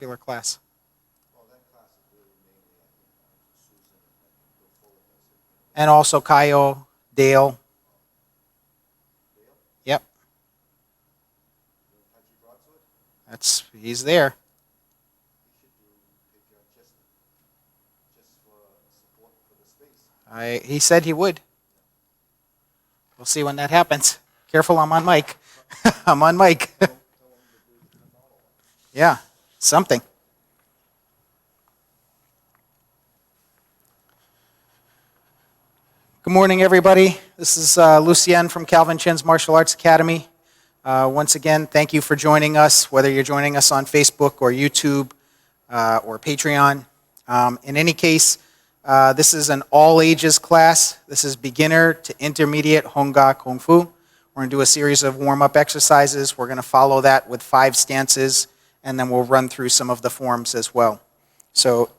Particular class. And also Kyle, Dale. Yep. He's there. He said he would. We'll see when that happens. Careful, I'm on mic. I'm on mic. Yeah, something. Good morning, everybody. This is Lucien from Calvin Chin's Martial Arts Academy. Once again, thank you for joining us, whether you're joining us on Facebook or YouTube or Patreon. In any case, this is an all-ages class. This is beginner to intermediate Hung Kuen Kung Fu. We're going to do a series of warm-up exercises. We're going to follow that with 5 stances, and then we'll run through some of the forms as well. So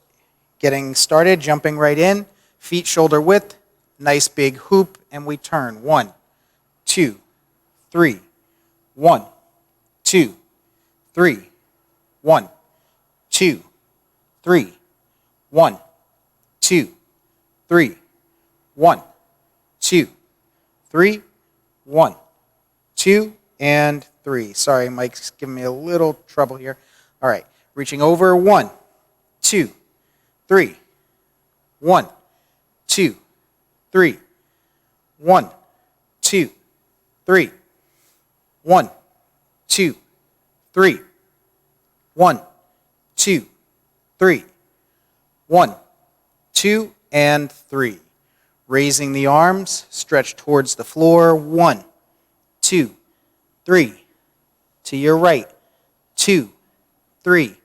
getting started, jumping right in, feet shoulder width, nice big hoop, and we turn. 1, 2, 3. 1, 2, 3. 1, 2, 3. 1, 2, 3. 1, 2, 3. 1, 2, and 3. Sorry, Mike's giving me a little trouble here. All right, reaching over. 1, 2, 3. 1, 2, 3. 1, 2, 3. 1, 2, 3. 1, 2, 3. 1, 2, and 3. Raising the arms, stretch towards the floor. 1, 2, 3. To your right. 2, 3.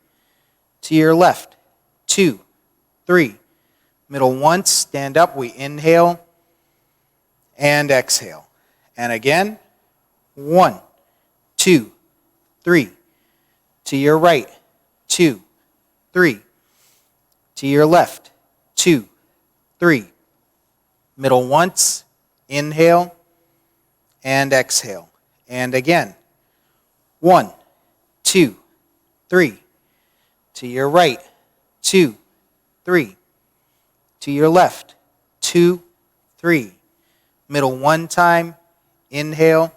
To your left. 2, 3. Middle once, stand up. We inhale and exhale. And again. 1, 2, 3. To your right. 2, 3. To your left. 2, 3. Middle once, inhale and exhale. And again. 1, 2, 3. To your right. 2, 3. To your left. 2, 3. Middle one time, inhale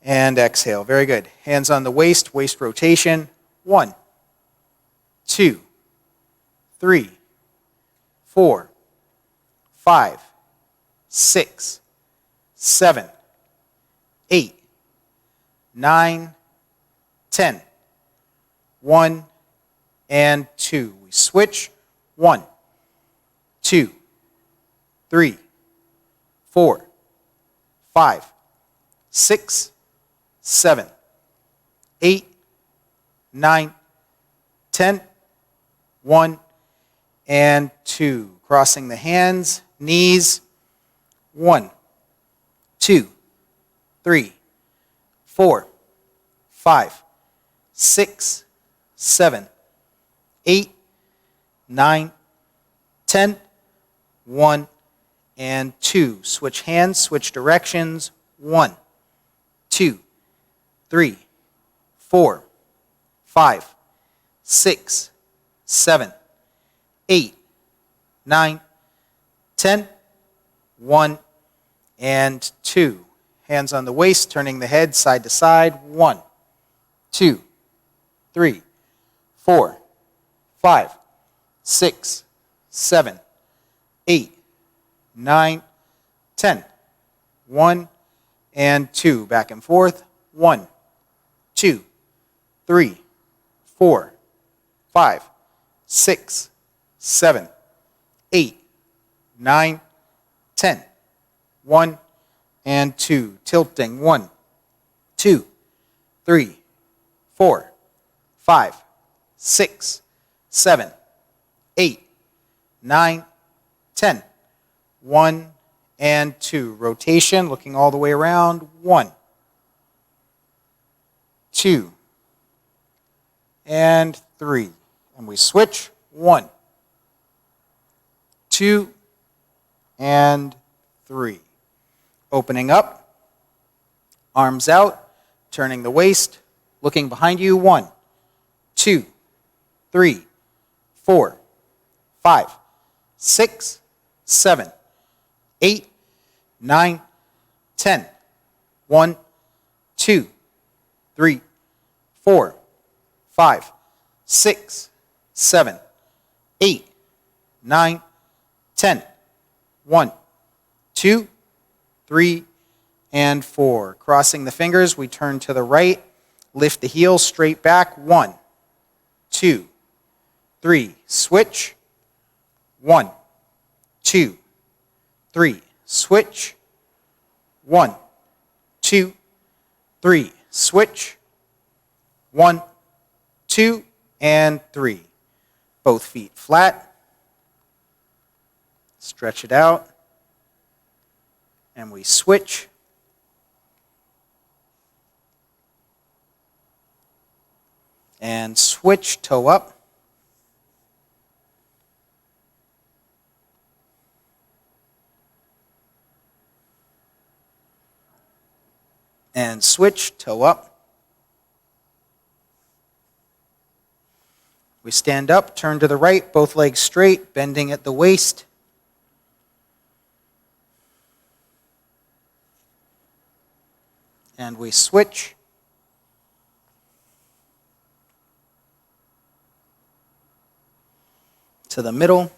and exhale. Very good. Hands on the waist rotation. 1, 2, 3, 4, 5, 6, 7, 8, 9, 10. 1 and 2. We switch. 1, 2, 3, 4, 5, 6, 7, 8, 9, 10. 1 and 2. Crossing the hands, knees. 1, 2, 3, 4, 5, 6, 7, 8, 9, 10. 1 and 2. Switch hands, switch directions. 1, 2, 3, 4, 5, 6, 7, 8, 9, 10. 1 and 2. Hands on the waist, turning the head side to side. 1, 2, 3, 4, 5, 6, 7, 8, 9, 10. 1 and 2. Back and forth. 1, 2, 3, 4, 5, 6, 7, 8, 9, 10. 1 and 2. Tilting. 1, 2, 3, 4, 5, 6, 7, 8, 9, 10. 1 and 2. Rotation, looking all the way around. 1, 2, and 3. And we switch. 1, 2, and 3. Opening up, arms out, turning the waist, looking behind you. 1, 2, 3, 4, 5, 6, 7, 8, 9, 10. 1, 2, 3, 4, 5, 6, 7, 8, 9, 10. 1, 2, 3, and 4. Crossing the fingers, we turn to the right. Lift the heels straight back. 1, 2, 3. Switch. 1, 2, 3. Switch. 1, 2, 3. Switch. 1, 2, and 3. Both feet flat. Stretch it out. And we switch. And switch, toe up. And switch, toe up. We stand up, turn to the right, both legs straight, bending at the waist. And we switch. To the middle.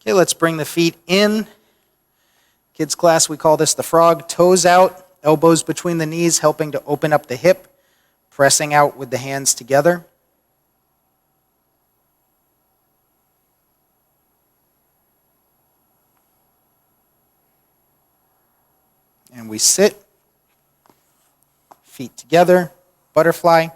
Okay, let's bring the feet in. Kids class, we call this the frog. Toes out, elbows between the knees, helping to open up the hip, pressing out with the hands together. And we sit, feet together, butterfly.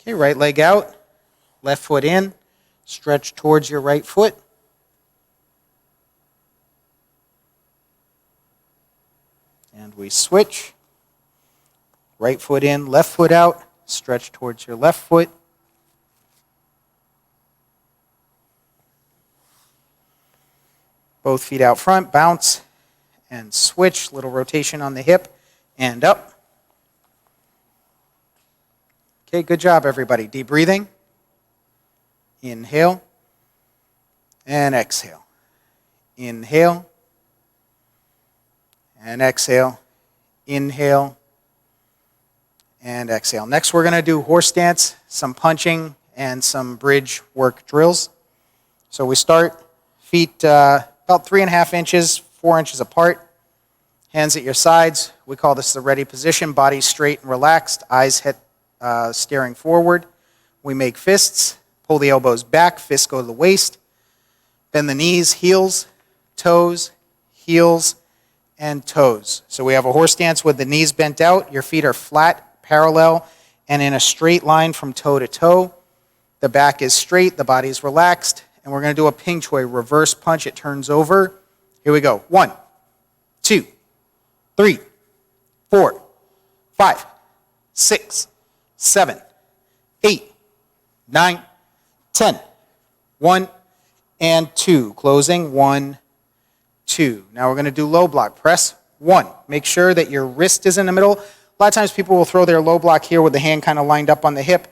Okay, right leg out, left foot in, stretch towards your right foot. And we switch. Right foot in, left foot out, stretch towards your left foot. Both feet out front, bounce, and switch. Little rotation on the hip, and up. Okay, good job, everybody. Deep breathing. Inhale, and exhale. Inhale, and exhale. Inhale, and exhale. Next, we're going to do horse dance, some punching, and some bridge work drills. So we start feet about 3.5 inches, 4 inches apart. Hands at your sides. We call this the ready position. Body straight and relaxed. Eyes staring forward. We make fists. Pull the elbows back. Fists go to the waist. Bend the knees, heels, toes, heels, and toes. So we have a horse dance with the knees bent out. Your feet are flat, parallel, and in a straight line from toe to toe. The back is straight, the body is relaxed, and we're going to do a ping choi, reverse punch. It turns over. Here we go. 1, 2, 3, 4, 5, 6, 7, 8, 9, 10. 1 and 2. Closing. 1, 2. Now we're going to do low block. Press 1. Make sure that your wrist is in the middle. A lot of times people will throw their low block here with the hand kind of lined up on the hip,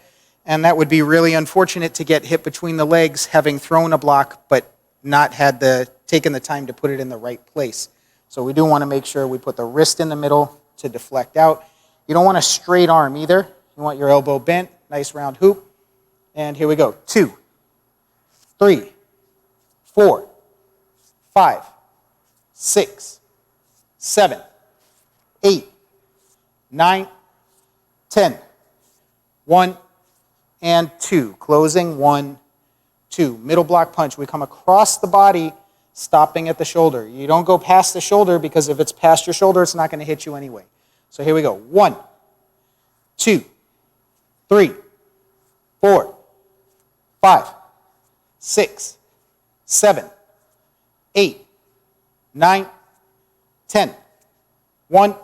and that would be really unfortunate to get hit between the legs having thrown a block but not taken the time to put it in the right place. So we do want to make sure we put the wrist in the middle to deflect out. You don't want a straight arm either. You want your elbow bent, nice round hoop. And here we go. 2, 3, 4, 5, 6, 7, 8, 9, 10. 1 and 2. Closing. 1, 2. Middle block punch. We come across the body, stopping at the shoulder. You don't go past the shoulder because if it's past your shoulder, it's not going to hit you anyway. So here we go. 1, 2, 3, 4, 5, 6, 7, 8, 9, 10. 1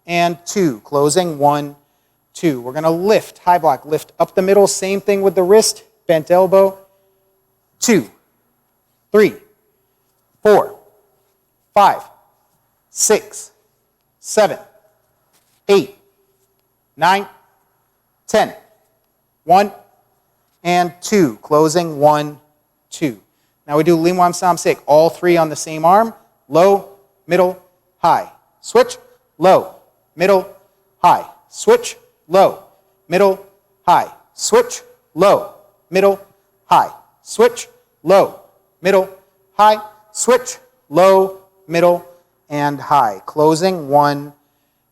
and 2. Closing, 1, 2. We're going to lift, high block, lift up the middle. Same thing with the wrist, bent elbow. 2, 3, 4, 5, 6, 7, 8, 9, 10. 1 and 2. Closing, 1, 2. Now we do Lim Wam Sam Sik. All 3 on the same arm. Low, middle, high. Switch, low, middle, high. Switch, low, middle, high. Switch, low, middle, high. Switch, low, middle, high. Switch, low, middle, and high. Closing, 1,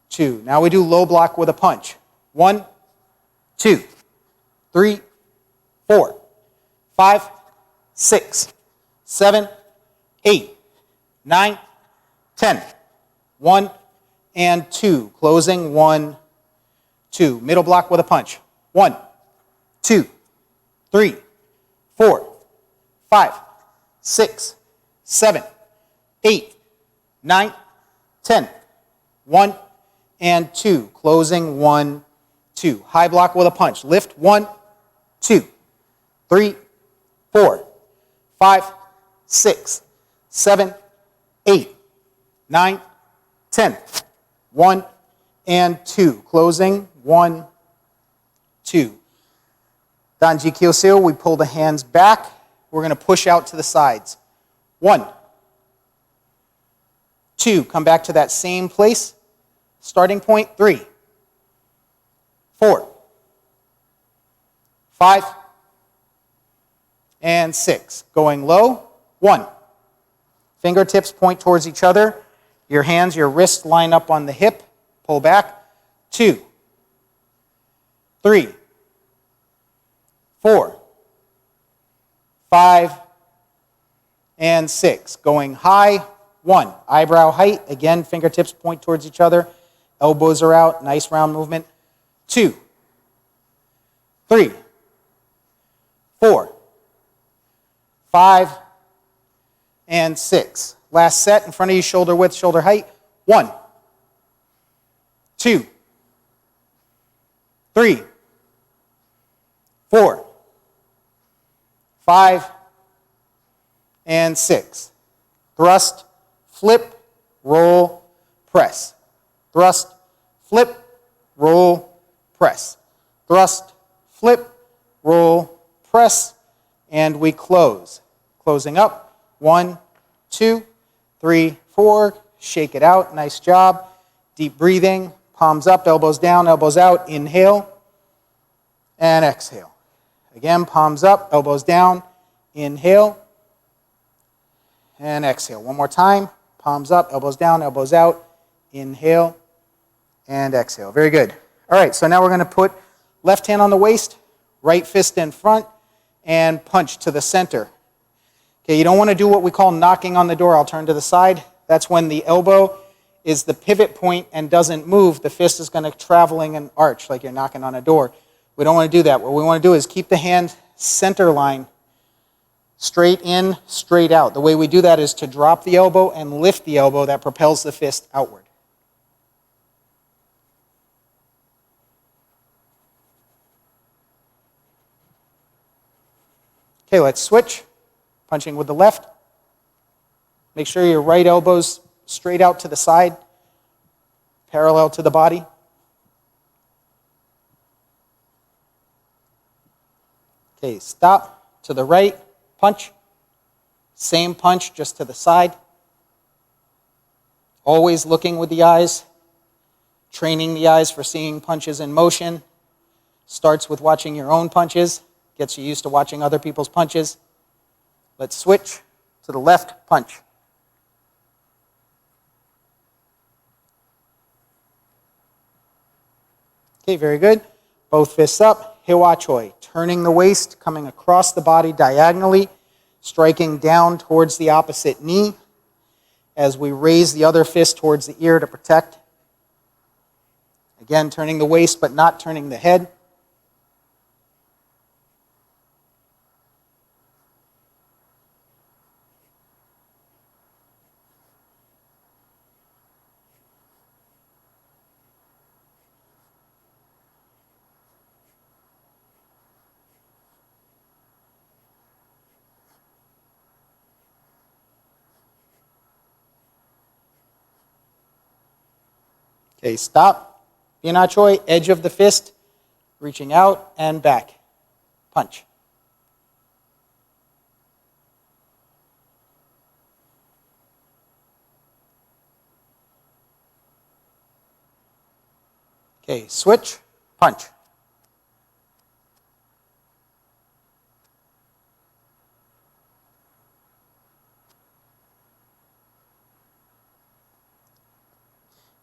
2. Now we do low block with a punch. 1, 2, 3, 4, 5, 6, 7, 8, 9, 10. 1 and 2. Closing, 1, 2. Middle block with a punch. 1, 2, 3, 4, 5, 6, 7, 8, 9, 10. 1 and 2. Closing, 1, 2. High block with a punch. Lift, 1, 2, 3, 4, 5, 6, 7, 8, 9, 10. 1 and 2. Closing, 1, 2. Danji Kyosil, we pull the hands back. We're going to push out to the sides. 1, 2. Come back to that same place. Starting point, 3, 4, 5, and 6. Going low, 1. Fingertips point towards each other. Your hands, your wrists line up on the hip. Pull back. 2, 3, 4, 5, and 6. Going high, 1. Eyebrow height. Again, fingertips point towards each other. Elbows are out. Nice round movement. 2, 3, 4, 5, and 6. Last set in front of you, shoulder width, shoulder height. 1, 2, 3, 4, 5, and 6. Thrust, flip, roll, press. Thrust, flip, roll, press. Thrust, flip, roll, press, and we close. Closing up, 1, 2, 3, 4. Shake it out. Nice job. Deep breathing. Palms up, elbows down, elbows out. Inhale and exhale. Again, palms up, elbows down. Inhale and exhale. One more time. Palms up, elbows down, elbows out. Inhale and exhale. Very good. All right, so now we're going to put left hand on the waist, right fist in front, and punch to the center. Okay, you don't want to do what we call knocking on the door. I'll turn to the side. That's when the elbow is the pivot point and doesn't move. The fist is going to traveling and arch like you're knocking on a door. We don't want to do that. What we want to do is keep the hand center line straight in, straight out. The way we do that is to drop the elbow and lift the elbow that propels the fist outward. Okay, let's switch. Punching with the left. Make sure your right elbow's straight out to the side, parallel to the body. Okay, stop to the right, punch. Same punch, just to the side. Always looking with the eyes, training the eyes for seeing punches in motion. Starts with watching your own punches, gets you used to watching other people's punches. Let's switch to the left punch. Okay, very good. Both fists up, Hiwa Choi. Turning the waist, coming across the body diagonally, striking down towards the opposite knee as we raise the other fist towards the ear to protect. Again, turning the waist but not turning the head. Okay, stop. Bina choi, edge of the fist, reaching out and back. Punch. Okay, switch, punch.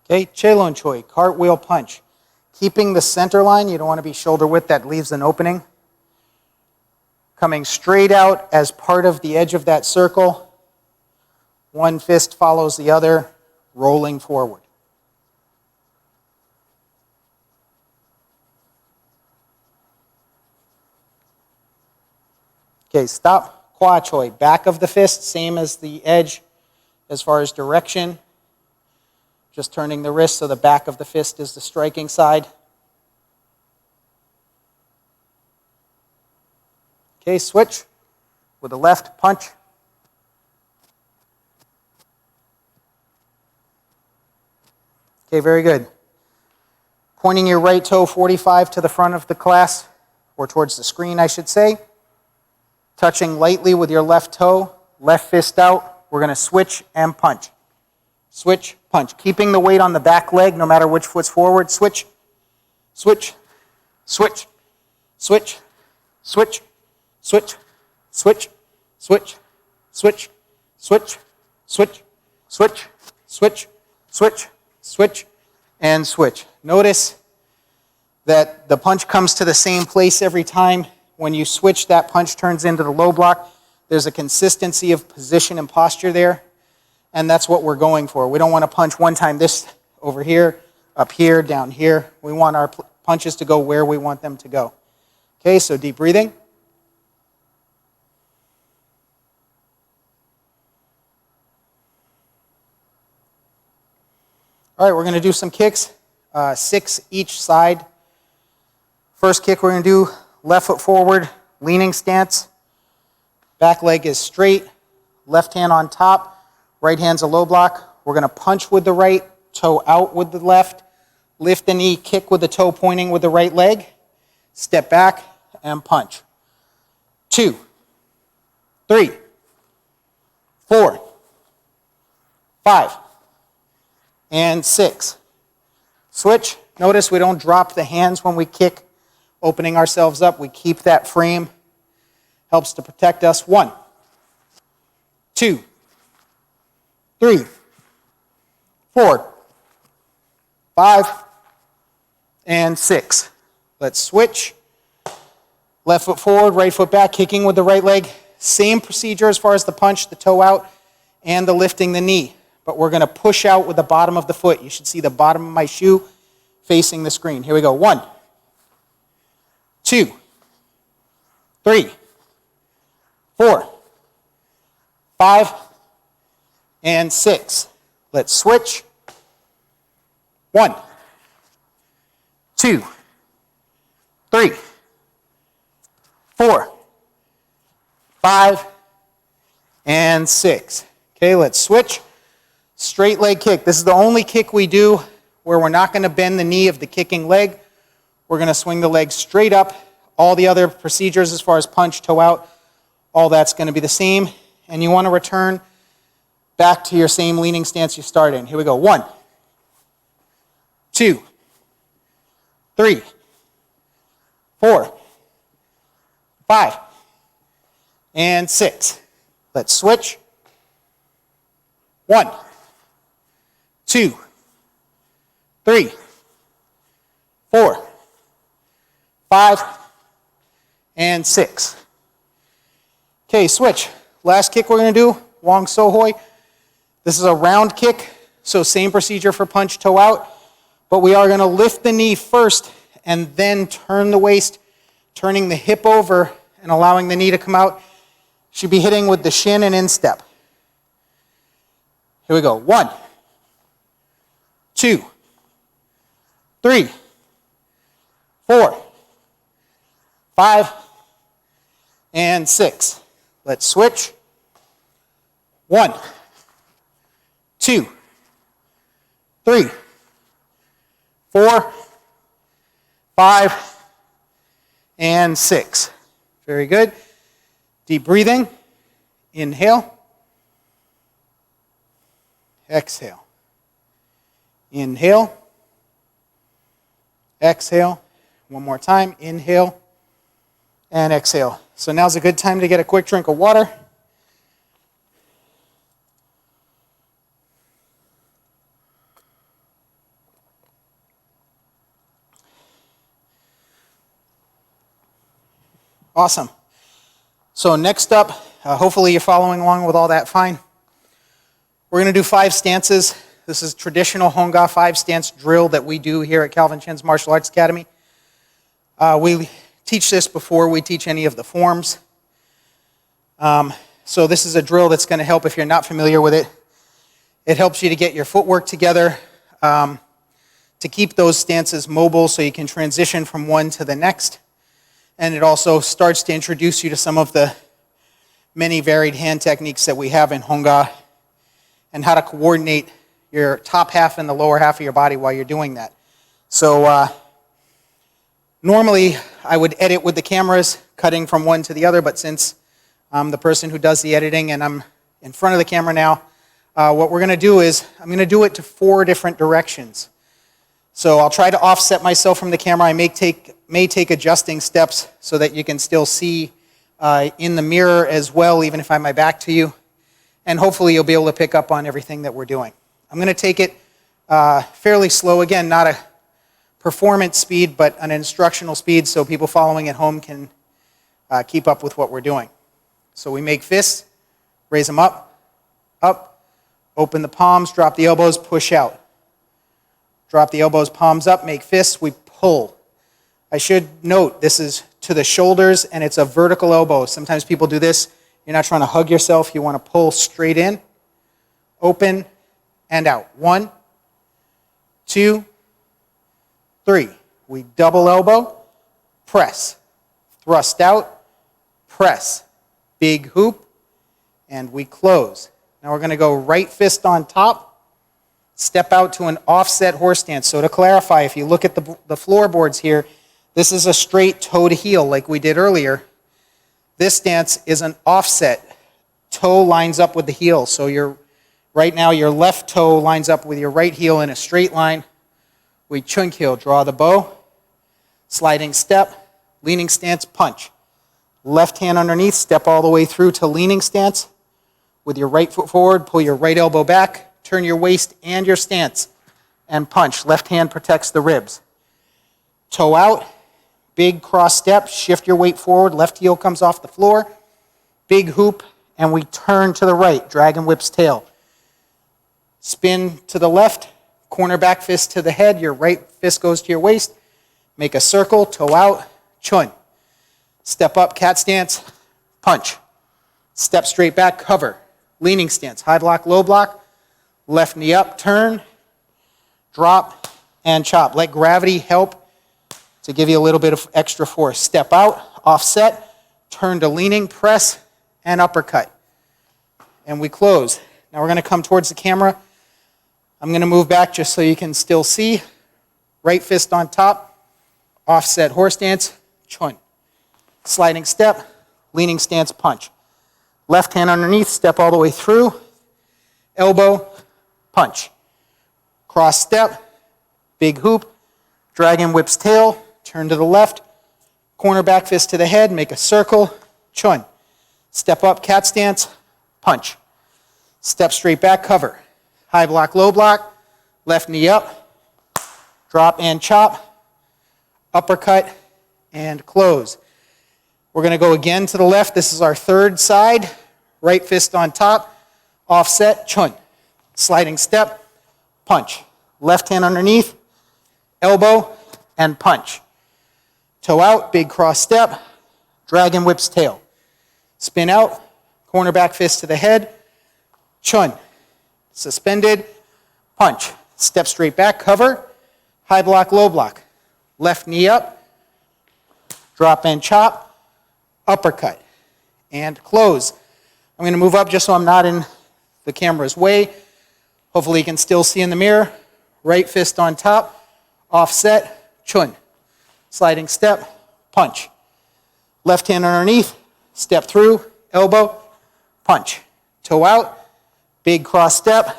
Okay, Chelon choi, cartwheel punch. Keeping the center line, you don't want to be shoulder width, that leaves an opening. Coming straight out as part of the edge of that circle. One fist follows the other, rolling forward. Okay, stop. Kwa choi, back of the fist, same as the edge as far as direction. Just turning the wrist so the back of the fist is the striking side. Okay, switch with the left punch. Okay, very good. Pointing your right toe 45 to the front of the class, or towards the screen, I should say. Touching lightly with your left toe, left fist out. We're going to switch and punch. Switch, punch. Keeping the weight on the back leg, no matter which foot's forward. Switch, switch, switch, switch, switch, switch, switch, switch, switch, switch, switch, switch, switch, switch, switch, and switch. Notice that the punch comes to the same place every time. When you switch, that punch turns into the low block. There's a consistency of position and posture there, and that's what we're going for. We don't want to punch one time this over here, up here, down here. We want our punches to go where we want them to go. Okay, so deep breathing. All right, we're going to do some kicks, 6 each side. First kick we're going to do, left foot forward, leaning stance. Back leg is straight, left hand on top, right hand's a low block. We're going to punch with the right, toe out with the left, lift the knee, kick with the toe pointing with the right leg, step back and punch. 2, 3, 4, 5, and 6. Switch. Notice we don't drop the hands when we kick, opening ourselves up. We keep that frame. Helps to protect us. 1, 2, 3, 4, 5, and 6. Let's switch. Left foot forward, right foot back, kicking with the right leg. Same procedure as far as the punch, the toe out, and the lifting the knee. But we're going to push out with the bottom of the foot. You should see the bottom of my shoe facing the screen. Here we go. 1, 2, 3, 4, 5, and 6. Let's switch. 1, 2, 3, 4, 5, and 6. Okay, let's switch. Straight leg kick. This is the only kick we do where we're not going to bend the knee of the kicking leg. We're going to swing the leg straight up. All the other procedures as far as punch, toe out, all that's going to be the same. And you want to return back to your same leaning stance you started in. Here we go. 1, 2, 3, 4, 5, and 6. Let's switch. 1, 2, 3, 4, 5, and 6. Okay, switch. Last kick we're going to do, wong so hoi. This is a round kick, so same procedure for punch, toe out, but we are going to lift the knee first and then turn the waist, turning the hip over and allowing the knee to come out. Should be hitting with the shin and instep. Here we go. 1, 2, 3, 4, 5, and 6. Let's switch. 1, 2, 3, 4, 5, and 6. Very good. Deep breathing. Inhale. Exhale. Inhale. Exhale. One more time. Inhale and exhale. So now's a good time to get a quick drink of water. Awesome. So next up, hopefully you're following along with all that fine. We're going to do 5 stances. This is traditional Hongga 5-stance drill that we do here at Calvin Chen's Martial Arts Academy. We teach this before we teach any of the forms. So this is a drill that's going to help if you're not familiar with it. It helps you to get your footwork together, to keep those stances mobile so you can transition from one to the next. And it also starts to introduce you to some of the many varied hand techniques that we have in Hongga and how to coordinate your top half and the lower half of your body while you're doing that. So normally I would edit with the cameras, cutting from one to the other, but since I'm the person who does the editing and I'm in front of the camera now, what we're going to do is I'm going to do it to 4 different directions. So I'll try to offset myself from the camera. I may take adjusting steps so that you can still see in the mirror as well, even if I have my back to you. And hopefully you'll be able to pick up on everything that we're doing. I'm going to take it fairly slow. Again, not a performance speed, but an instructional speed so people following at home can keep up with what we're doing. So we make fists, raise them up, open the palms, drop the elbows, push out. Drop the elbows, palms up, make fists, we pull. I should note this is to the shoulders and it's a vertical elbow. Sometimes people do this. You're not trying to hug yourself. You want to pull straight in, open, and out. 1, 2, 3. We double elbow, press, thrust out, press, big hoop, and we close. Now we're going to go right fist on top, step out to an offset horse stance. So to clarify, if you look at the floorboards here, this is a straight toe to heel like we did earlier. This stance is an offset. Toe lines up with the heel. So right now your left toe lines up with your right heel in a straight line. We chun heel, draw the bow, sliding step, leaning stance, punch. Left hand underneath, step all the way through to leaning stance. With your right foot forward, pull your right elbow back, turn your waist and your stance, and punch. Left hand protects the ribs. Toe out, big cross step, shift your weight forward, left heel comes off the floor, big hoop, and we turn to the right, dragon whip's tail. Spin to the left, corner back fist to the head, your right fist goes to your waist, make a circle, toe out, chun. Step up, cat stance, punch. Step straight back, cover. Leaning stance, high block, low block, left knee up, turn, drop, and chop. Let gravity help to give you a little bit of extra force. Step out, offset, turn to leaning, press, and uppercut. And we close. Now we're going to come towards the camera. I'm going to move back just so you can still see. Right fist on top, offset horse stance, chun. Sliding step, leaning stance, punch. Left hand underneath, step all the way through, elbow, punch. Cross step, big hoop, dragon whip's tail, turn to the left, corner back fist to the head, make a circle, chun. Step up, cat stance, punch. Step straight back, cover. High block, low block, left knee up, drop and chop, uppercut, and close. We're going to go again to the left. This is our third side. Right fist on top, offset, chun. Sliding step, punch. Left hand underneath, elbow, and punch. Toe out, big cross step, dragon whip's tail. Spin out, corner back fist to the head, chun. Suspended, punch. Step straight back, cover, high block, low block. Left knee up, drop and chop, uppercut, and close. I'm going to move up just so I'm not in the camera's way. Hopefully you can still see in the mirror. Right fist on top, offset, chun. Sliding step, punch. Left hand underneath, step through, elbow, punch. Toe out, big cross step,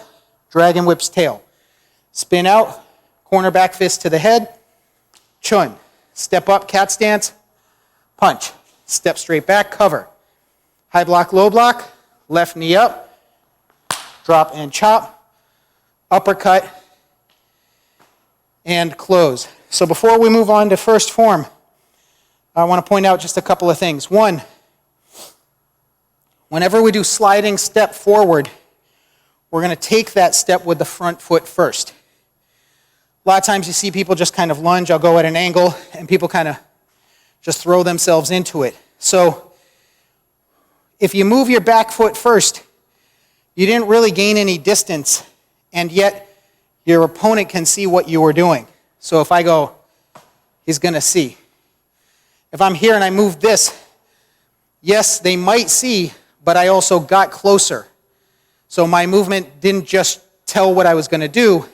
dragon whips tail. Spin out, corner back fist to the head, chun. Step up, cat stance, punch. Step straight back, cover. High block, low block, left knee up, drop and chop, uppercut, and close. So before we move on to first form, I want to point out just a couple of things. One, whenever we do sliding step forward, we're going to take that step with the front foot first. A lot of times you see people just kind of lunge, I'll go at an angle, and people kind of just throw themselves into it. So if you move your back foot first, you didn't really gain any distance, and yet your opponent can see what you were doing. So if I go, he's going to see. If I'm here and I move this, yes, they might see, but I also got closer. So my movement didn't just tell what I was going to do,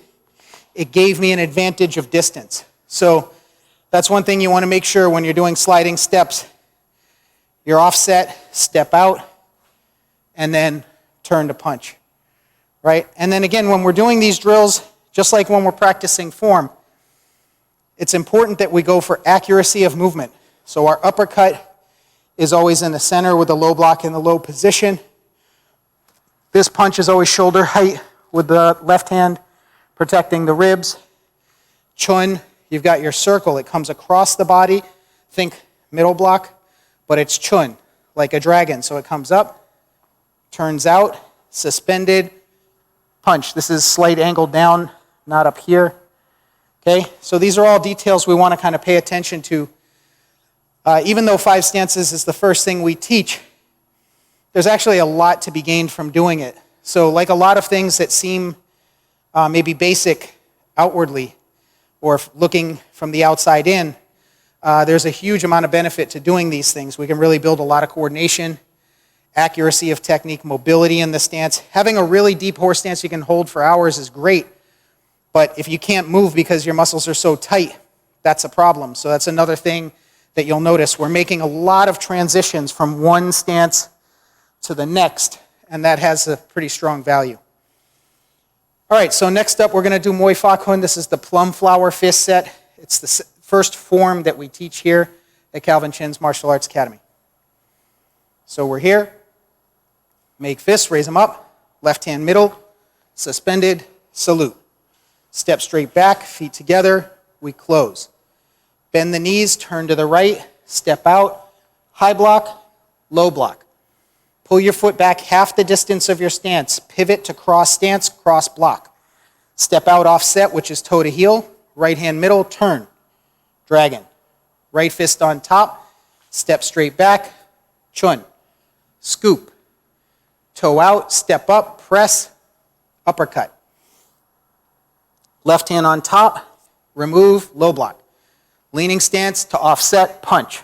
it gave me an advantage of distance. So that's one thing you want to make sure when you're doing sliding steps. You're offset, step out, and then turn to punch, right? And then again, when we're doing these drills, just like when we're practicing form, it's important that we go for accuracy of movement. So our uppercut is always in the center with the low block in the low position. This punch is always shoulder height with the left hand protecting the ribs. Chun, you've got your circle. It comes across the body. Think middle block, but it's chun, like a dragon. So it comes up, turns out, suspended, punch. This is slight angle down, not up here. Okay, so these are all details we want to kind of pay attention to. Even though 5 stances is the first thing we teach, there's actually a lot to be gained from doing it. So like a lot of things that seem maybe basic outwardly or looking from the outside in, there's a huge amount of benefit to doing these things. We can really build a lot of coordination, accuracy of technique, mobility in the stance. Having a really deep horse stance you can hold for hours is great, but if you can't move because your muscles are so tight, that's a problem. So that's another thing that you'll notice. We're making a lot of transitions from one stance to the next, and that has a pretty strong value. All right, so next up we're going to do Moy Fa Kuen. This is the Plum Flower Fist set. It's the first form that we teach here at Calvin Chin's Martial Arts Academy. So we're here, make fists, raise them up, left hand middle, suspended, salute. Step straight back, feet together, we close. Bend the knees, turn to the right, step out, high block, low block. Pull your foot back half the distance of your stance. Pivot to cross stance, cross block. Step out offset, which is toe to heel. Right hand middle, turn. Dragon. Right fist on top. Step straight back, chun. Scoop. Toe out, step up, press, uppercut. Left hand on top, remove, low block. Leaning stance to offset, punch.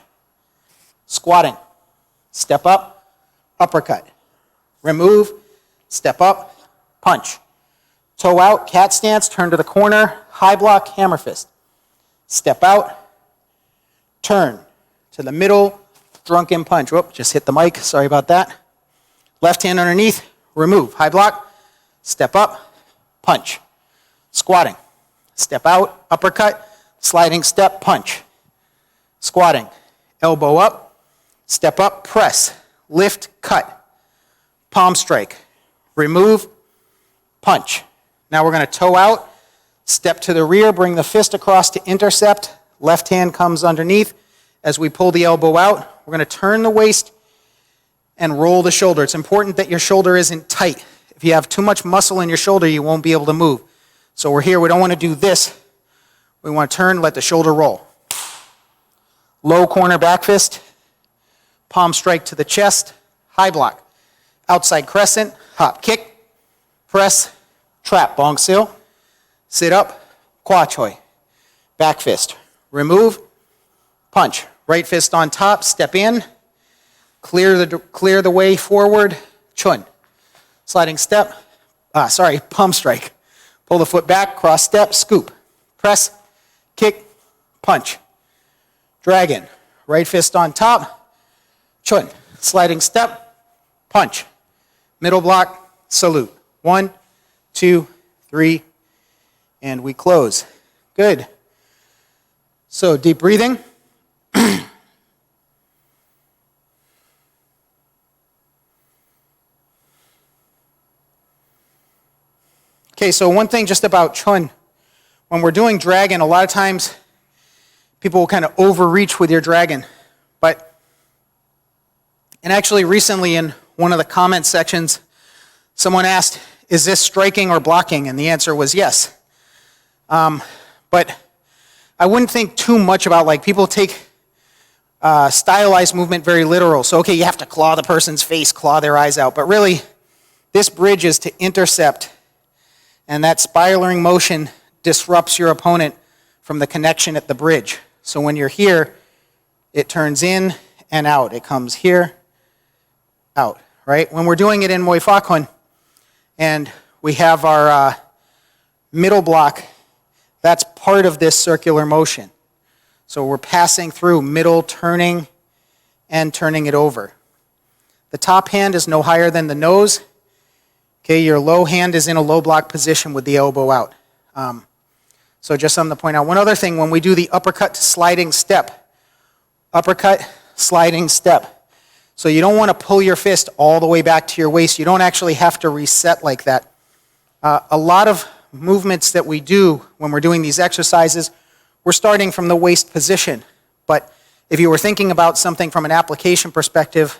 Squatting. Step up, uppercut. Remove, step up, punch. Toe out, cat stance, turn to the corner, high block, hammer fist. Step out, turn to the middle, drunken punch. Whoop, just hit the mic, sorry about that. Left hand underneath, remove, high block, step up, punch. Squatting, step out, uppercut, sliding step, punch. Squatting, elbow up, step up, press, lift, cut, palm strike, remove, punch. Now we're going to toe out, step to the rear, bring the fist across to intercept, left hand comes underneath. As we pull the elbow out, we're going to turn the waist and roll the shoulder. It's important that your shoulder isn't tight. If you have too much muscle in your shoulder, you won't be able to move. So we're here, we don't want to do this. We want to turn, let the shoulder roll. Low corner back fist, palm strike to the chest, high block. Outside crescent, hop kick, press, trap, bong seal, sit up, kwa choi. Back fist, remove, punch. Right fist on top, step in, clear the way forward, chun. Sliding step, palm strike. Pull the foot back, cross step, scoop. Press, kick, punch. Dragon, right fist on top, chun. Sliding step, punch. Middle block, salute. 1, 2, 3, and we close. Good. So deep breathing. Okay, so one thing just about chun. When we're doing dragon, a lot of times people will kind of overreach with your dragon. And actually recently in one of the comment sections, someone asked, is this striking or blocking? And the answer was yes. But I wouldn't think too much about, like, people take stylized movement very literal. So, okay, you have to claw the person's face, claw their eyes out. But really, this bridge is to intercept, and that spiraling motion disrupts your opponent from the connection at the bridge. So when you're here, it turns in and out. It comes here, out, right? When we're doing it in Moy Fa Kuen, and we have our middle block, that's part of this circular motion. So we're passing through middle, turning, and turning it over. The top hand is no higher than the nose. Okay, your low hand is in a low block position with the elbow out. So just something to point out. One other thing, when we do the uppercut sliding step, uppercut, sliding step. So you don't want to pull your fist all the way back to your waist. You don't actually have to reset like that. A lot of movements that we do when we're doing these exercises, we're starting from the waist position. But if you were thinking about something from an application perspective,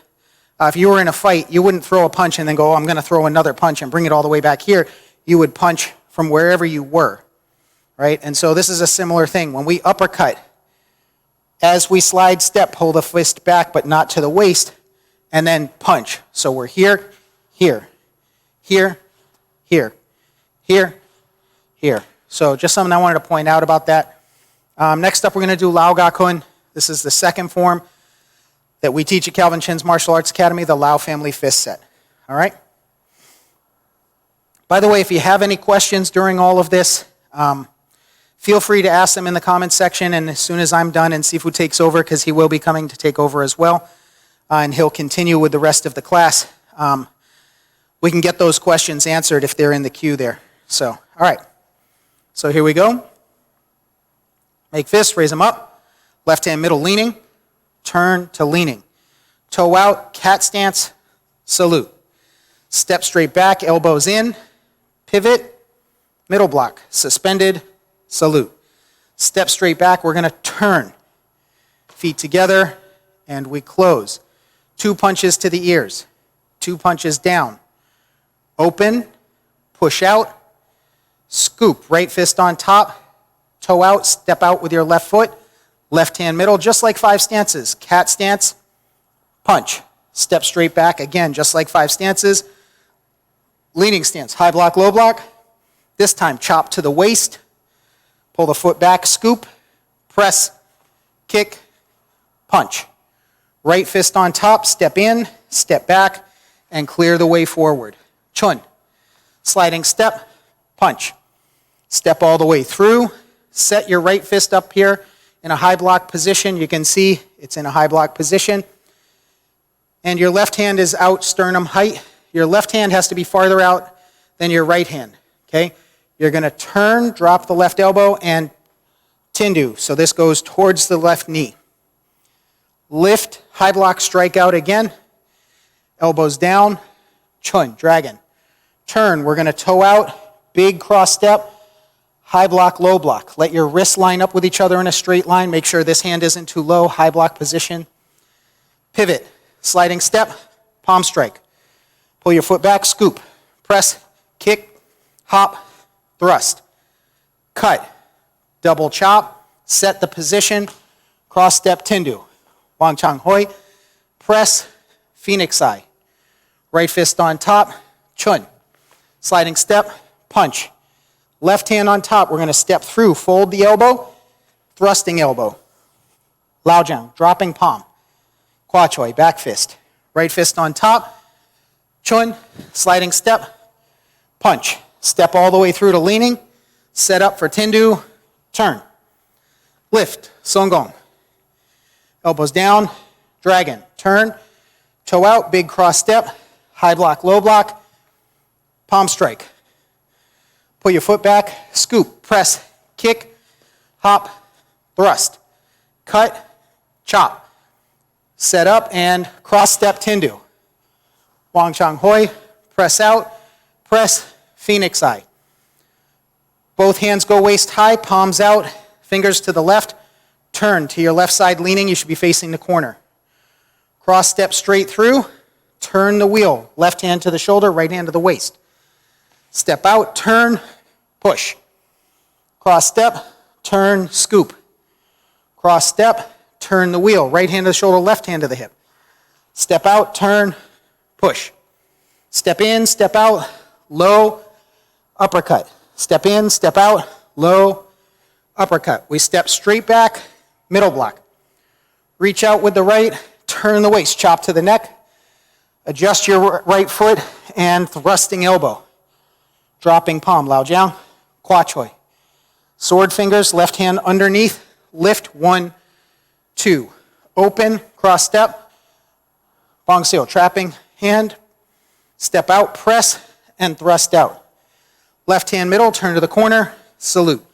if you were in a fight, you wouldn't throw a punch and then go, oh, I'm going to throw another punch and bring it all the way back here. You would punch from wherever you were, right? And so this is a similar thing. When we uppercut, as we slide step, pull the fist back, but not to the waist, and then punch. So we're here, here, here, here, here, here. So just something I wanted to point out about that. Next up, we're going to do Lao Ga Kun. This is the second form that we teach at Calvin Chin's Martial Arts Academy, the Lao Family Fist Set. All right? By the way, if you have any questions during all of this, feel free to ask them in the comments section, and as soon as I'm done and Sifu takes over, because he will be coming to take over as well, and he'll continue with the rest of the class, we can get those questions answered if they're in the queue there. So, all right. So here we go. Make fists, raise them up. Left hand middle leaning. Turn to leaning. Toe out, cat stance, salute. Step straight back, elbows in. Pivot, middle block. Suspended, salute. Step straight back, we're going to turn. Feet together, and we close. 2 punches to the ears. 2 punches down. Open, push out, scoop. Right fist on top, toe out, step out with your left foot. Left hand middle, just like 5 stances. Cat stance, punch. Step straight back, again, just like 5 stances. Leaning stance, high block, low block. This time, chop to the waist. Pull the foot back, scoop, press, kick, punch. Right fist on top, step in, step back, and clear the way forward. Chun. Sliding step, punch. Step all the way through. Set your right fist up here in a high block position. You can see it's in a high block position. And your left hand is out sternum height. Your left hand has to be farther out than your right hand, okay? You're going to turn, drop the left elbow, and tindu. So this goes towards the left knee. Lift, high block, strike out again. Elbows down, chun, dragon. Turn, we're going to toe out, big cross step. High block, low block. Let your wrists line up with each other in a straight line. Make sure this hand isn't too low. High block position. Pivot. Sliding step. Palm strike. Pull your foot back. Scoop. Press. Kick. Hop. Thrust. Cut. Double chop. Set the position. Cross step tindu. Wang Chang Hoi. Press. Phoenix eye. Right fist on top. Chun. Sliding step. Punch. Left hand on top, we're going to step through, fold the elbow, thrusting elbow. Lao Jiang, dropping palm. Kwa Choi, back fist. Right fist on top, chun, sliding step, punch. Step all the way through to leaning, set up for tindu, turn. lift, song gong. Elbows down, dragon, turn, toe out, big cross step, high block, low block, palm strike. Put your foot back, scoop, press, kick, hop, thrust, cut, chop, set up, and cross step Tindu. Wong Chang Hoi, press out, press, phoenix eye. Both hands go waist high, palms out, fingers to the left, turn to your left side leaning, you should be facing the corner. Cross step straight through, turn the wheel, left hand to the shoulder, right hand to the waist. Step out, turn, push. Cross step, turn, scoop. Cross step, turn the wheel, right hand to the shoulder, left hand to the hip. Step out, turn, push. Step in, step out, low, uppercut. Step in, step out, low, uppercut. We step straight back, middle block. Reach out with the right, turn the waist, chop to the neck, adjust your right foot, and thrusting elbow. Dropping palm, lao jiang, kwa choi. Sword fingers, left hand underneath, lift, 1, 2. Open, cross step, bong seal, trapping hand, step out, press, and thrust out. Left hand middle, turn to the corner, salute.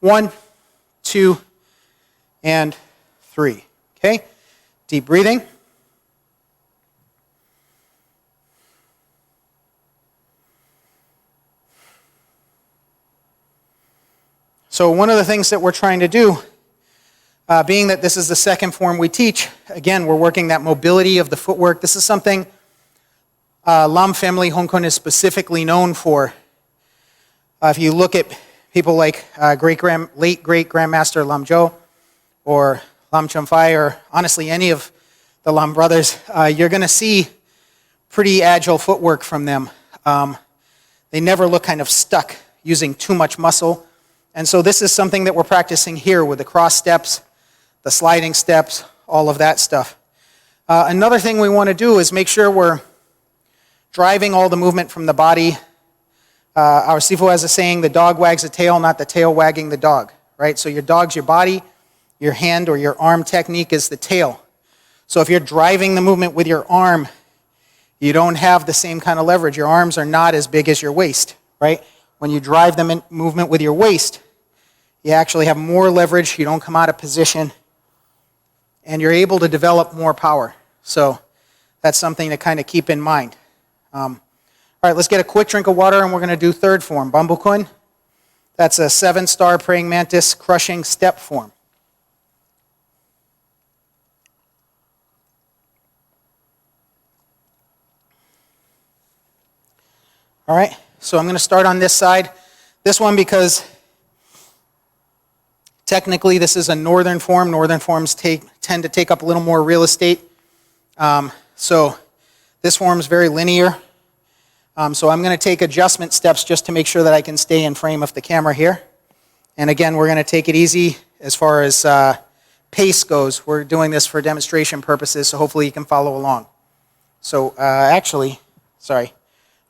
1, 2, and 3. Okay? Deep breathing. So one of the things that we're trying to do, being that this is the second form we teach, again, we're working that mobility of the footwork. This is something Lam family Hung Kuen is specifically known for. If you look at people like late great Grandmaster Lam Jo or Lam Chun Fai, or honestly any of the Lam brothers, you're going to see pretty agile footwork from them. They never look kind of stuck using too much muscle. And so this is something that we're practicing here with the cross steps, the sliding steps, all of that stuff. Another thing we want to do is make sure we're driving all the movement from the body. Our sifu has a saying, the dog wags the tail, not the tail wagging the dog, right? So your dog's your body, your hand or your arm technique is the tail. So if you're driving the movement with your arm, you don't have the same kind of leverage. Your arms are not as big as your waist, right? When you drive the movement with your waist, you actually have more leverage, you don't come out of position, and you're able to develop more power. So that's something to kind of keep in mind. All right, let's get a quick drink of water, and we're going to do third form, Bambu Kun. That's a 7-star praying mantis crushing step form. All right, so I'm going to start on this side. This one because technically this is a northern form. Northern forms tend to take up a little more real estate. So this form is very linear. So I'm going to take adjustment steps just to make sure that I can stay in frame of the camera here. And again, we're going to take it easy as far as pace goes. We're doing this for demonstration purposes, so hopefully you can follow along. So I'm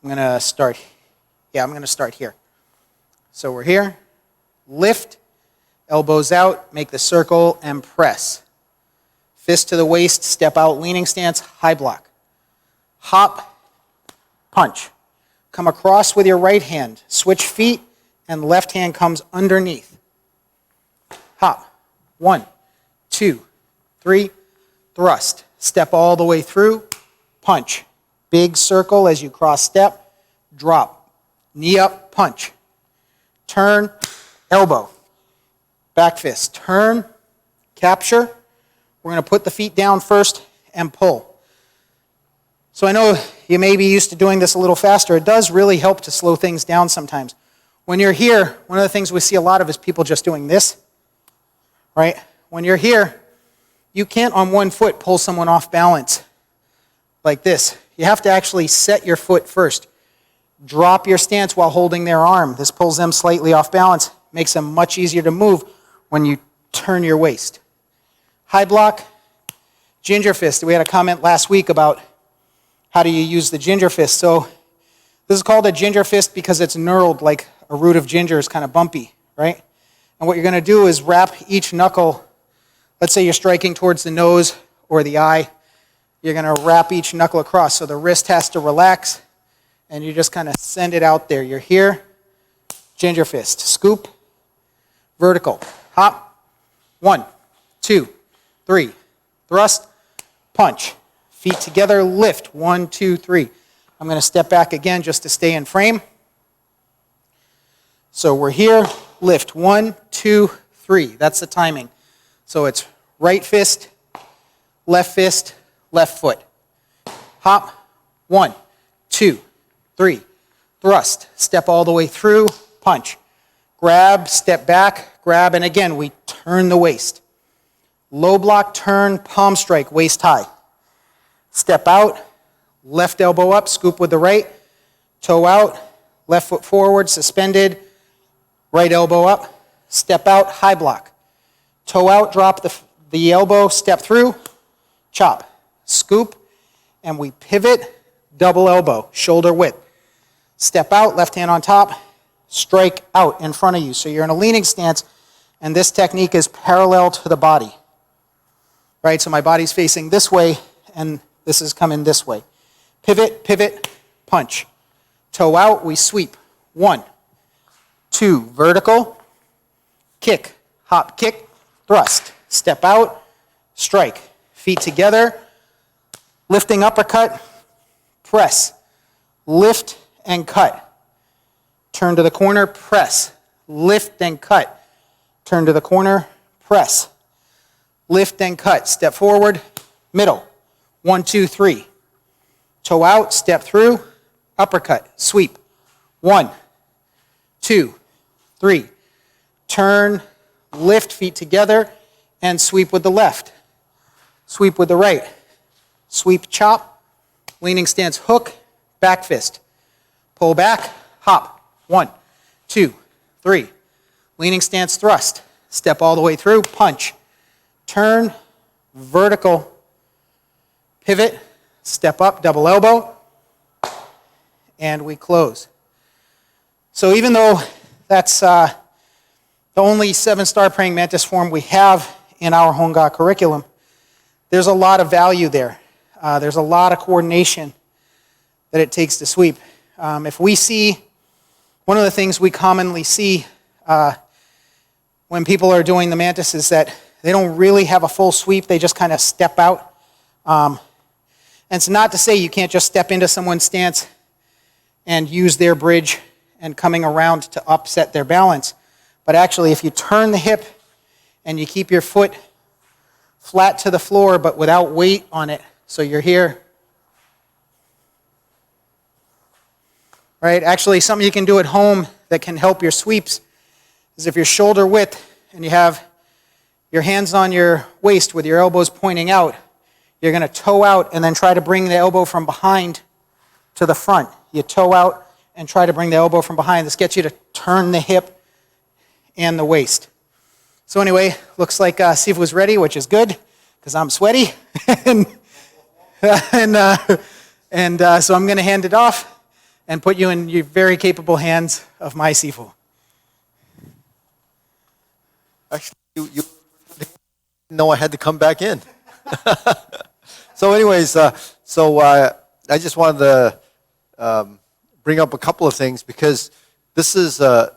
going to start. I'm going to start here. So we're here. Lift, elbows out, make the circle, and press. Fist to the waist, step out, leaning stance, high block. Hop, punch. Come across with your right hand. Switch feet, and left hand comes underneath. Hop. 1, 2, 3, thrust. Step all the way through, punch. Big circle as you cross step, drop. Knee up, punch. Turn, elbow. Back fist. Turn, capture. We're going to put the feet down first and pull. So I know you may be used to doing this a little faster. It does really help to slow things down sometimes. When you're here, one of the things we see a lot of is people just doing this, right? When you're here, you can't on one foot pull someone off balance like this. You have to actually set your foot first. Drop your stance while holding their arm. This pulls them slightly off balance, makes them much easier to move when you turn your waist. High block, ginger fist. We had a comment last week about how do you use the ginger fist. So this is called a ginger fist because it's knurled like a root of ginger is kind of bumpy, right? And And what you're going to do is wrap each knuckle. Let's say you're striking towards the nose or the eye. You're going to wrap each knuckle across. So the wrist has to relax, and you just kind of send it out there. You're here, ginger fist, scoop, vertical, hop, 1, 2, 3, thrust, punch. Feet together, lift, 1, 2, 3. I'm going to step back again just to stay in frame. So we're here, lift, 1, 2, 3. That's the timing. So it's right fist, left foot. Hop, 1, 2, 3. Thrust, step all the way through, punch. Grab, step back, grab, and again, we turn the waist. Low block, turn, palm strike, waist high. Step out, left elbow up, scoop with the right, toe out, left foot forward, suspended, right elbow up, step out, high block. Toe out, drop the elbow, step through, chop, scoop, and we pivot, double elbow, shoulder width. Step out, left hand on top, strike out in front of you. So you're in a leaning stance, and this technique is parallel to the body. Right, so my body's facing this way, and this is coming this way. Pivot, pivot, punch. Toe out, we sweep. 1, 2, vertical, kick, hop, kick, thrust. Step out, strike. Feet together, lifting uppercut, press. Lift and cut. Turn to the corner, press. Lift and cut. Turn to the corner, press. Lift and cut. Step forward, middle. 1, 2, 3. Toe out, step through, uppercut, sweep. 1, 2, 3. Turn, lift, feet together, and sweep with the left. Sweep with the right. Sweep, chop, leaning stance, hook, back fist. Pull back, hop. 1, 2, 3. Leaning stance, thrust. Step all the way through, punch. Turn, vertical, pivot, step up, double elbow, and we close. So even though that's the only 7-star praying mantis form we have in our Hongga curriculum, there's a lot of value there. There's a lot of coordination that it takes to sweep. If we see, one of the things we commonly see when people are doing the mantis is that they don't really have a full sweep, they just kind of step out. And it's not to say you can't just step into someone's stance and use their bridge and coming around to upset their balance. But actually, if you turn the hip and you keep your foot flat to the floor but without weight on it, so you're here. Right? Actually, something you can do at home that can help your sweeps is if you're shoulder width and you have your hands on your waist with your elbows pointing out, you're going to toe out and then try to bring the elbow from behind to the front. You toe out and try to bring the elbow from behind. This gets you to turn the hip and the waist. So anyway, looks like sifu's ready, which is good because I'm sweaty. and so I'm going to hand it off and put you in your very capable hands of my sifu. Actually, you didn't know I had to come back in. So anyways, I just wanted to bring up a couple of things because this is a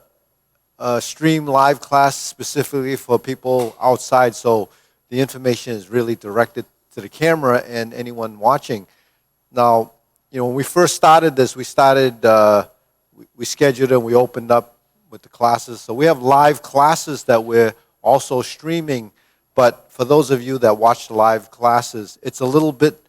stream live class specifically for people outside, so the information is really directed to the camera and anyone watching. Now, when we first started this, we scheduled and we opened up with the classes. So we have live classes that we're also streaming, but for those of you that watch the live classes, it's a little bit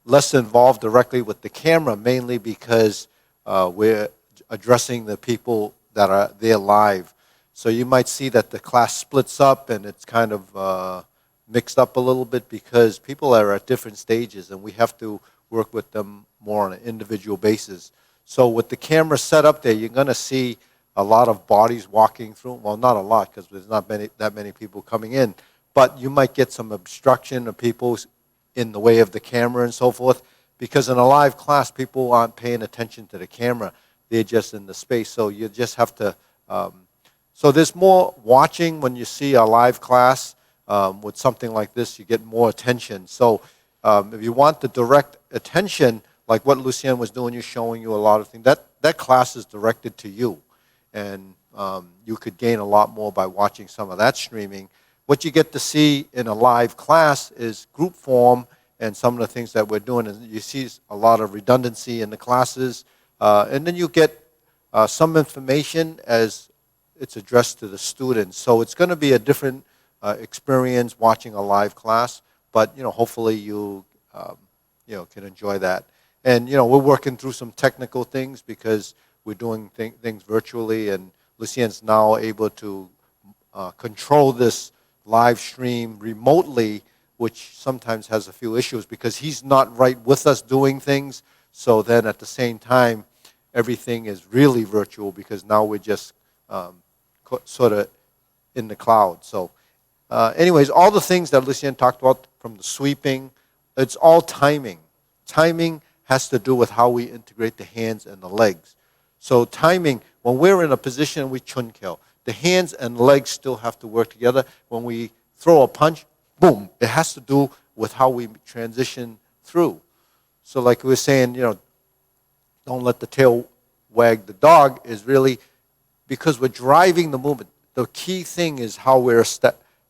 less involved directly with the camera, mainly because we're addressing the people that are there live. So you might see that the class splits up and it's kind of mixed up a little bit because people are at different stages and we have to work with them more on an individual basis. So with the camera set up there, you're going to see a lot of bodies walking through. Well, not a lot because there's not that many people coming in, but you might get some obstruction of people in the way of the camera and so forth, because in a live class, people aren't paying attention to the camera. They're just in the space. So you just have to So there's more watching when you see a live class with something like this. You get more attention. So if you want the direct attention, like what Lucien was doing, you're showing you a lot of things. That class is directed to you, and you could gain a lot more by watching some of that streaming. What you get to see in a live class is group form and some of the things that we're doing. And you see a lot of redundancy in the classes, and then you get some information as it's addressed to the students. So it's going to be a different experience watching a live class, but hopefully you can enjoy that. And we're working through some technical things because we're doing things virtually, and Lucien's now able to control this live stream remotely, which sometimes has a few issues because he's not right with us doing things. So then at the same time, everything is really virtual because now we're just sort of in the cloud. So anyways, all the things that Lucien talked about, from the sweeping, it's all timing. Timing has to do with how we integrate the hands and the legs. So timing, when we're in a position we chun kill, the hands and legs still have to work together. When we throw a punch, boom, it has to do with how we transition through. So like we were saying, don't let the tail wag the dog, is really because we're driving the movement. The key thing is how we're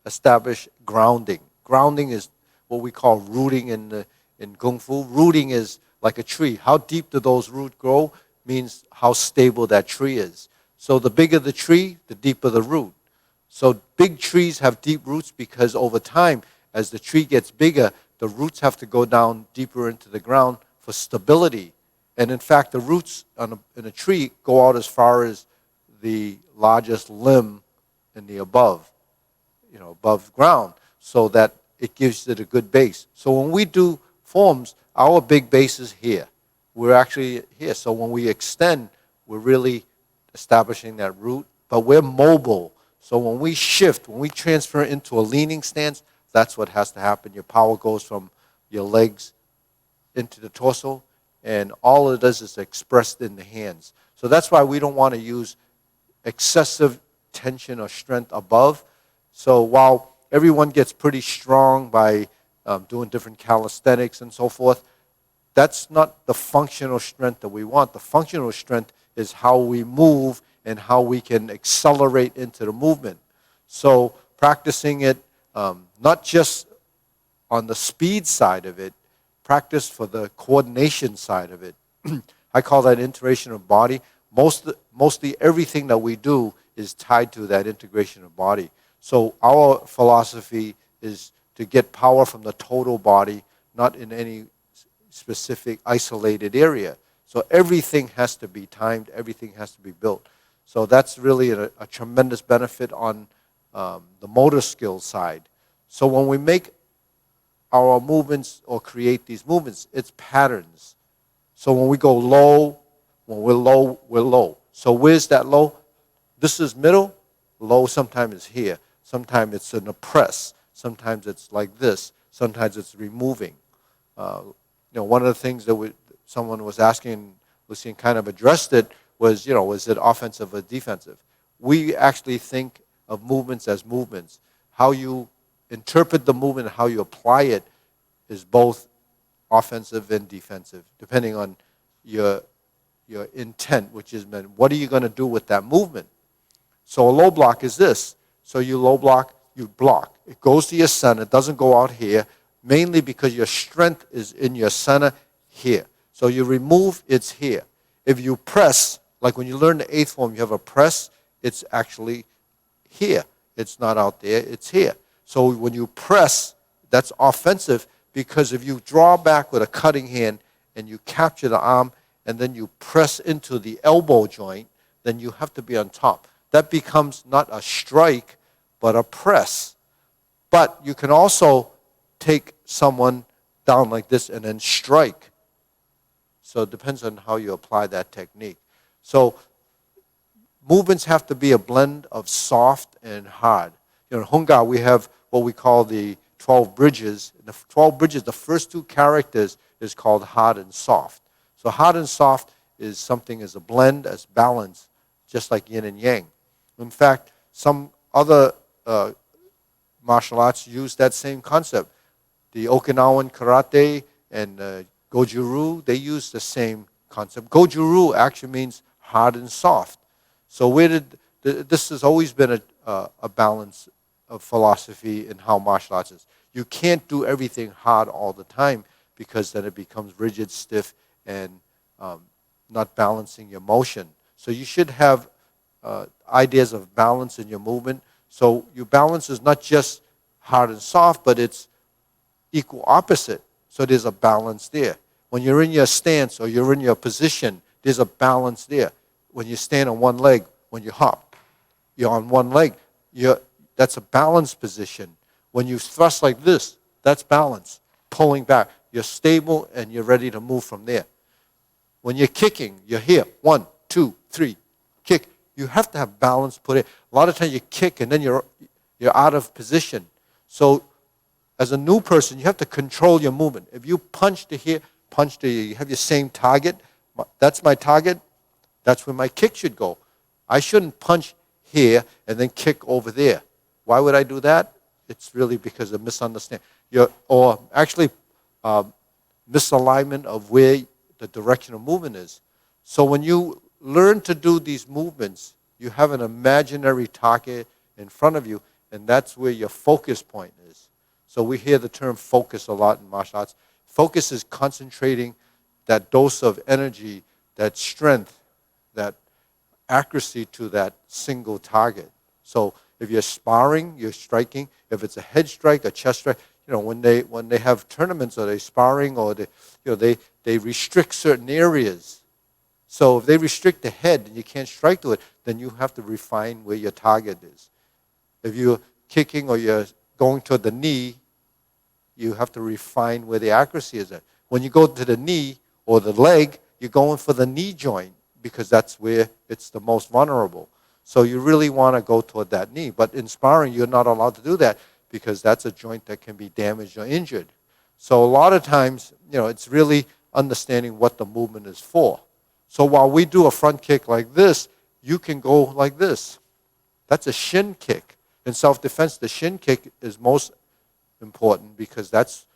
establish grounding. Grounding is what we call rooting in kungfu. Rooting is like a tree. How deep do those roots grow means how stable that tree is. So the bigger the tree, the deeper the root. So big trees have deep roots because over time, as the tree gets bigger, the roots have to go down deeper into the ground for stability. And in fact, the roots in a tree go out as far as the largest limb in the above ground, so that it gives it a good base. So when we do forms, our big base is here. We're actually here. So when we extend, we're really establishing that root, but we're mobile. So when we shift, when we transfer into a leaning stance, that's what has to happen. Your power goes from your legs into the torso, and all it does is expressed in the hands. So that's why we don't want to use excessive tension or strength above. So while everyone gets pretty strong by doing different calisthenics and so forth, that's not the functional strength that we want. The functional strength is how we move and how we can accelerate into the movement. So practicing it, not just on the speed side of it, practice for the coordination side of it. I call that integration of body. Mostly everything that we do is tied to that integration of body. So our philosophy is to get power from the total body, not in any specific isolated area. So everything has to be timed, everything has to be built. So that's really a tremendous benefit on the motor skills side. So when we make our movements or create these movements, it's patterns. So when we go low, when we're low, we're low. So where's that low? This is middle. Low sometimes is here. Sometimes it's in a press. Sometimes it's like this. Sometimes it's removing. One of the things that someone was asking, Lucien kind of addressed it, was, was it offensive or defensive? We actually think of movements as movements. How you interpret the movement and how you apply it is both offensive and defensive, depending on your intent, which is, what are you going to do with that movement? So a low block is this. So you low block, you block. It goes to your center. It doesn't go out here, mainly because your strength is in your center here. So you remove, it's here. If you press, like when you learn the eighth form, you have a press, it's actually here. It's not out there, it's here. So when you press, that's offensive, because if you draw back with a cutting hand and you capture the arm and then you press into the elbow joint, then you have to be on top. That becomes not a strike, but a press. But you can also take someone down like this and then strike. So it depends on how you apply that technique. So movements have to be a blend of soft and hard. In Hunga, we have what we call the 12 bridges. In the 12 bridges, the first two characters is called hard and soft. So hard and soft is something as a blend, as balance, just like yin and yang. In fact, Some other martial arts use that same concept. The Okinawan karate and Goju-ryu, they use the same concept. Goju-ryu actually means hard and soft. So this has always been a balance of philosophy in how martial arts is. You can't do everything hard all the time because then it becomes rigid, stiff, and not balancing your motion. So you should have ideas of balance in your movement. So your balance is not just hard and soft, but it's equal opposite. So there's a balance there. When you're in your stance or you're in your position, there's a balance there. When you stand on one leg, when you hop, you're on one leg. That's a balanced position. When you thrust like this, that's balance. Pulling back, you're stable and you're ready to move from there. When you're kicking, you're here. 1, 2, 3, kick. You have to have balance put in. A lot of times you kick and then you're out of position. So as a new person, you have to control your movement. If you punch to here, punch to here, you have your same target. That's my target. That's where my kick should go. I shouldn't punch here and then kick over there. Why would I do that? It's really because of misunderstanding. Or actually misalignment of where the direction of movement is. So when you learn to do these movements, you have an imaginary target in front of you, and that's where your focus point is. So we hear the term focus a lot in martial arts. Focus is concentrating that dose of energy, that strength, that accuracy to that single target. So if you're sparring, you're striking. If it's a head strike, a chest strike, when they have tournaments or they sparring or they restrict certain areas. So if they restrict the head and you can't strike to it, then you have to refine where your target is. If you're kicking or you're going to the knee, you have to refine where the accuracy is at. When you go to the knee or the leg, you're going for the knee joint because that's where it's the most vulnerable. So you really want to go toward that knee. But in sparring, you're not allowed to do that because that's a joint that can be damaged or injured. So a lot of times, it's really understanding what the movement is for. So while we do a front kick like this, you can go like this. That's a shin kick. In self-defense, the shin kick is most important because that's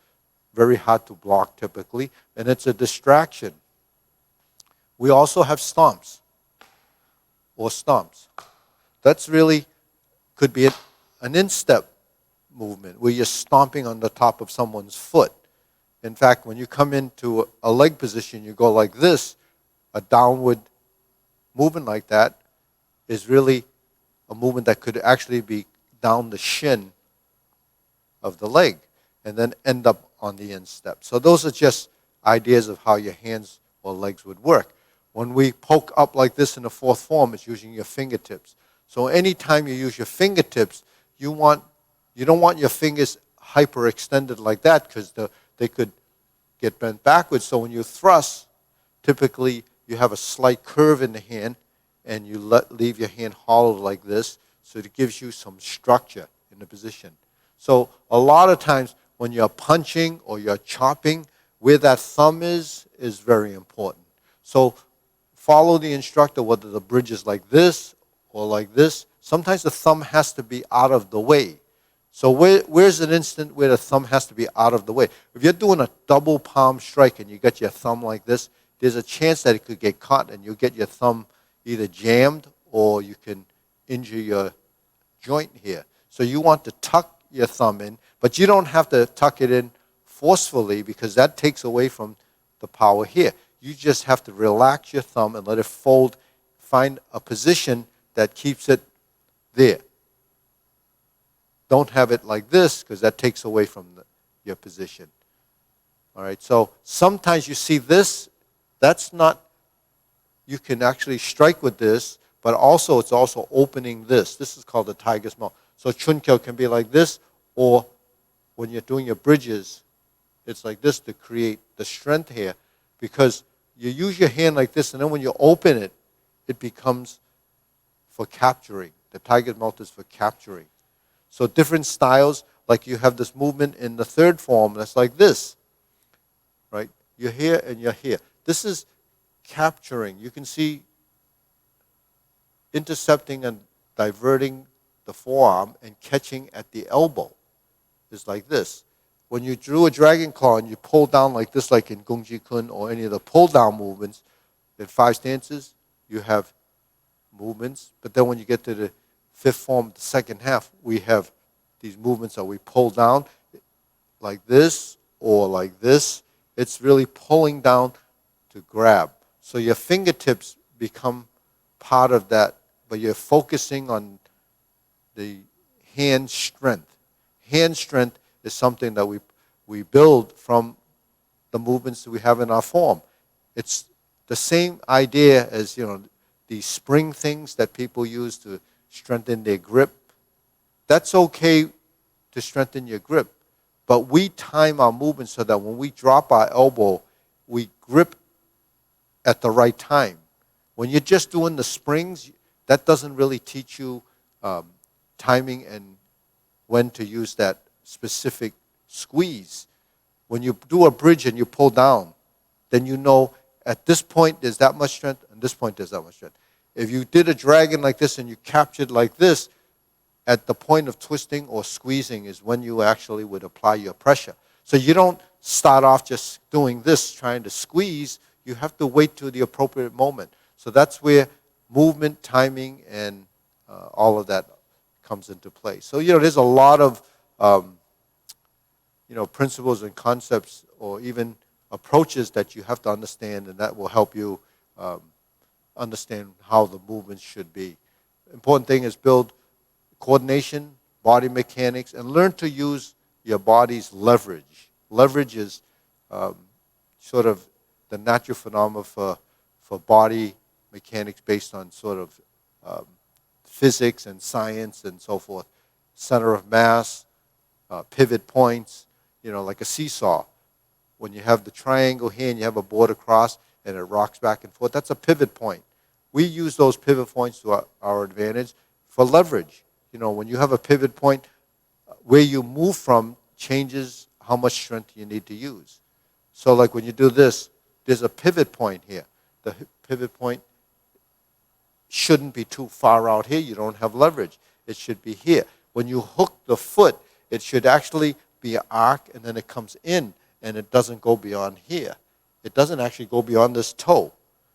very hard to block typically, and it's a distraction. We also have stomps or stomps. That's really could be an instep movement where you're stomping on the top of someone's foot. In fact, when you come into a leg position, you go like this, a downward movement like that is really a movement that could actually be down the shin of the leg and then end up on the instep. So those are just ideas of how your hands or legs would work. When we poke up like this in the fourth form, it's using your fingertips. So anytime you use your fingertips, you don't want your fingers hyperextended like that because they could get bent backwards. So when you thrust, typically you have a slight curve in the hand and you leave your hand hollowed like this, so it gives you some structure in the position. So a lot of times when you're punching or you're chopping, where that thumb is very important. So follow the instructor, whether the bridge is like this or like this. Sometimes the thumb has to be out of the way. So where's an instant where the thumb has to be out of the way? If you're doing a double palm strike and you got your thumb like this, there's a chance that it could get caught and you'll get your thumb either jammed or you can injure your joint here. So you want to tuck your thumb in, but you don't have to tuck it in forcefully because that takes away from the power here. You just have to relax your thumb and let it fold, find a position that keeps it there. Don't have it like this because that takes away from your position. All right, so sometimes you see this, that's not, you can actually strike with this, but also it's also opening this. This is called the tiger's mouth. So chun kyo can be like this, or when you're doing your bridges, it's like this to create the strength here because you use your hand like this, and then when you open it, it becomes for capturing. The tiger's mouth is for capturing. So different styles, like you have this movement in the third form that's like this, right? You're here and you're here. This is capturing. You can see intercepting and diverting the forearm and catching at the elbow. Is like this. When you drew a dragon claw and you pull down like this, like in Gung Kuen or any of the pull down movements, in 5 stances, you have movements. But then when you get to the 5th form, the second half, we have these movements that we pull down like this or like this. It's really pulling down to grab. So your fingertips become part of that, but you're focusing on the hand strength. Hand strength is something that we build from the movements that we have in our form. It's the same idea as, these spring things that people use to strengthen their grip. That's okay to strengthen your grip, but we time our movements so that when we drop our elbow, we grip at the right time. When you're just doing the springs, that doesn't really teach you timing and when to use that specific squeeze. When you do a bridge and you pull down, then you know at this point there's that much strength, and this point there's that much strength. If you did a dragon like this and you captured like this, at the point of twisting or squeezing is when you actually would apply your pressure. So you don't start off just doing this, trying to squeeze. You have to wait till the appropriate moment. So that's where movement, timing, and all of that comes into play. So, there's a lot of, principles and concepts or even approaches that you have to understand, and that will help you understand how the movements should be. Important thing is build coordination, body mechanics, and learn to use your body's leverage. Leverage is sort of the natural phenomenon for body mechanics based on sort of physics and science and so forth. Center of mass, pivot points, like a seesaw. When you have the triangle here and you have a board across and it rocks back and forth, that's a pivot point. We use those pivot points to our advantage for leverage. When you have a pivot point, where you move from changes how much strength you need to use. So like when you do this, there's a pivot point here. The pivot point shouldn't be too far out here. You don't have leverage. It should be here. When you hook the foot, it should actually be an arc, and then it comes in, and it doesn't go beyond here. It doesn't actually go beyond this toe.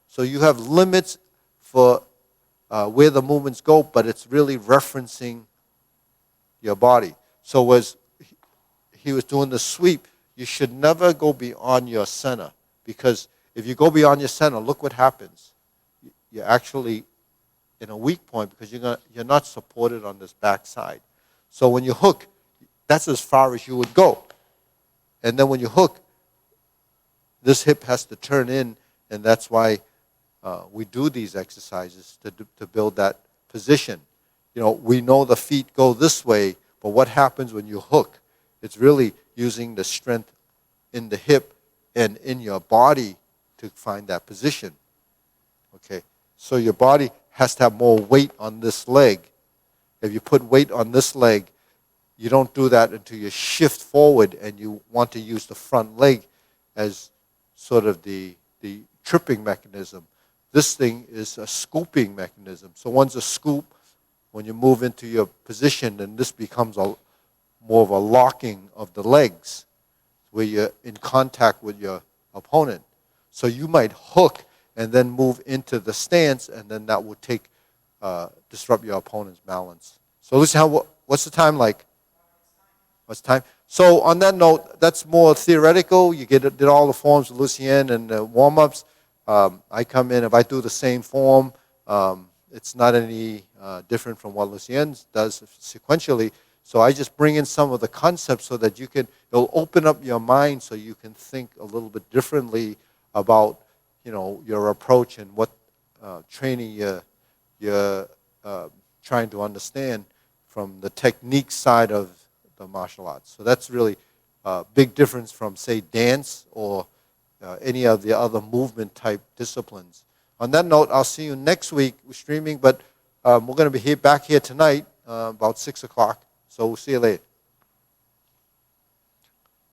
So you have limits for where the movements go, but it's really referencing your body. So as he was doing the sweep, you should never go beyond your center, because if you go beyond your center, look what happens. You're actually in a weak point because you're not supported on this back side. So when you hook, that's as far as you would go. And then when you hook, this hip has to turn in, and that's why we do these exercises to build that position. We know the feet go this way, but what happens when you hook? It's really using the strength in the hip and in your body to find that position. Okay, so your body has to have more weight on this leg. If you put weight on this leg, you don't do that until you shift forward and you want to use the front leg as sort of the tripping mechanism. This thing is a scooping mechanism. So once a scoop, when you move into your position, then this becomes more of a locking of the legs where you're in contact with your opponent. So you might hook and then move into the stance, and then that will disrupt your opponent's balance. So listen, what's the time like? What's time? So on that note, that's more theoretical. You did all the forms with Lucien and the warm-ups. I come in, if I do the same form, it's not any different from what Lucien does sequentially. So I just bring in some of the concepts so that it'll open up your mind so you can think a little bit differently about, your approach and what training you're trying to understand from the technique side of the martial arts. So that's really a big difference from, say, dance or any of the other movement type disciplines. On that note, I'll see you next week. We're streaming, but we're going to be back here tonight about 6 o'clock. So we'll see you later.